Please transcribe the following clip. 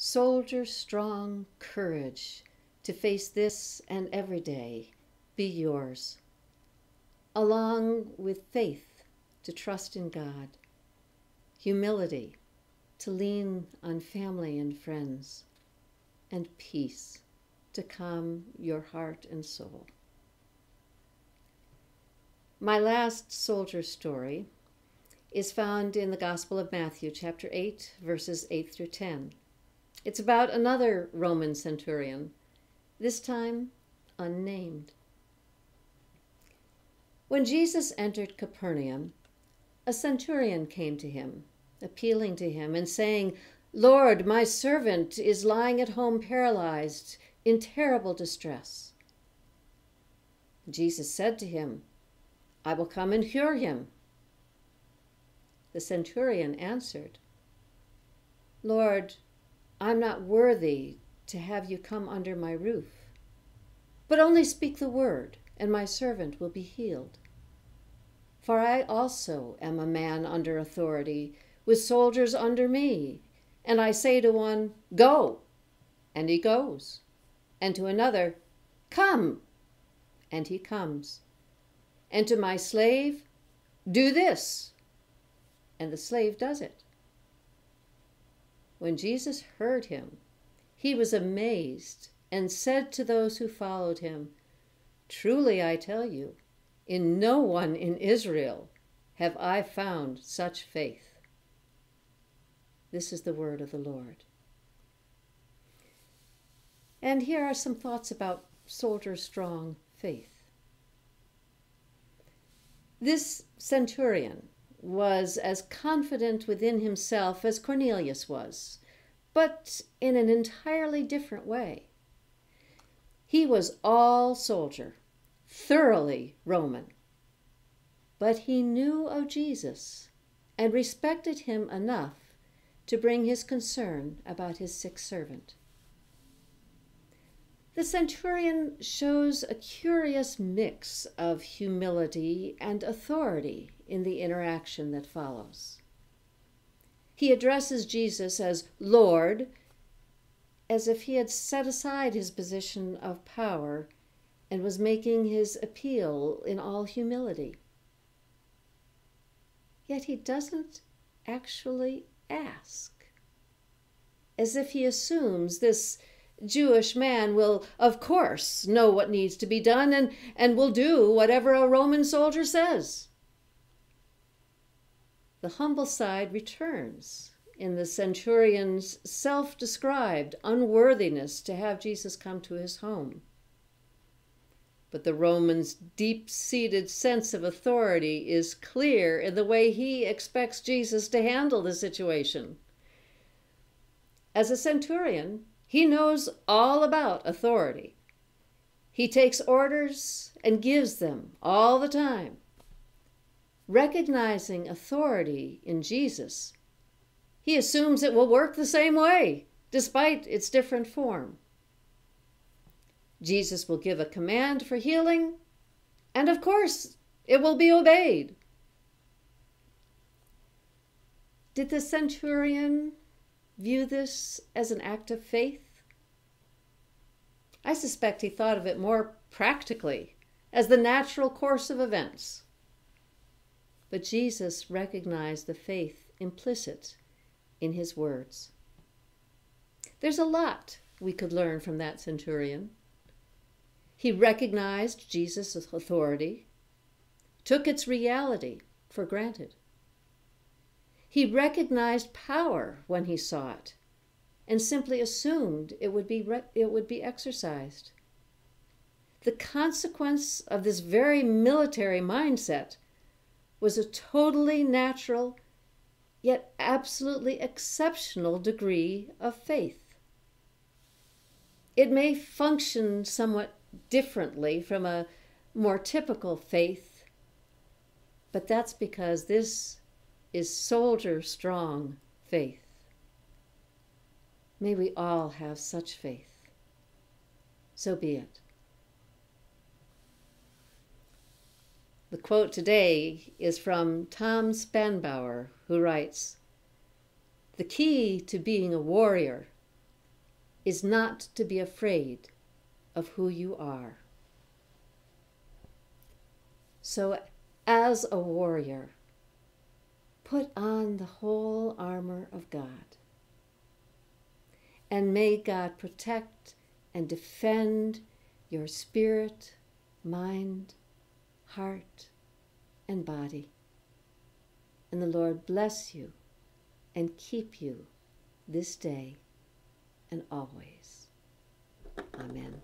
soldier strong courage to face this and every day be yours, along with faith to trust in God, humility to lean on family and friends, and peace to calm your heart and soul. My last soldier story is found in the Gospel of Matthew, chapter 8, verses 8 through 10. It's about another Roman centurion, this time unnamed. When Jesus entered Capernaum, a centurion came to him, appealing to him and saying, "Lord, my servant is lying at home paralyzed, in terrible distress." Jesus said to him, "I will come and cure him." The centurion answered, "Lord, I'm not worthy to have you come under my roof, but only speak the word, and my servant will be healed. For I also am a man under authority, with soldiers under me, and I say to one, 'Go,' and he goes, and to another, 'Come,' and he comes, and to my slave, 'Do this,' and the slave does it." When Jesus heard him, he was amazed and said to those who followed him, "Truly I tell you, in no one in Israel have I found such faith." This is the word of the Lord. And here are some thoughts about soldier-strong faith. This centurion was as confident within himself as Cornelius was, but in an entirely different way. He was all soldier, thoroughly Roman, but he knew of Jesus and respected him enough to bring his concern about his sick servant. The centurion shows a curious mix of humility and authority in the interaction that follows. He addresses Jesus as Lord, as if he had set aside his position of power and was making his appeal in all humility. Yet he doesn't actually ask, as if he assumes this Jewish man will, of course, know what needs to be done and will do whatever a Roman soldier says. The humble side returns in the centurion's self-described unworthiness to have Jesus come to his home. But the Roman's deep-seated sense of authority is clear in the way he expects Jesus to handle the situation. As a centurion, he knows all about authority. He takes orders and gives them all the time. Recognizing authority in Jesus, he assumes it will work the same way, despite its different form. Jesus will give a command for healing, and of course, it will be obeyed. Did the centurion view this as an act of faith? I suspect he thought of it more practically, as the natural course of events. But Jesus recognized the faith implicit in his words. There's a lot we could learn from that centurion. He recognized Jesus' authority, took its reality for granted. He recognized power when he saw it, and simply assumed it would be exercised. The consequence of this very military mindset was a totally natural, yet absolutely exceptional degree of faith. It may function somewhat differently from a more typical faith, but that's because this is soldier-strong faith. May we all have such faith. So be it. The quote today is from Tom Spanbauer, who writes, "The key to being a warrior is not to be afraid of who you are. So, as a warrior, put on the whole armor of God. And may God protect and defend your spirit, mind, heart, and body. And the Lord bless you and keep you this day and always. Amen.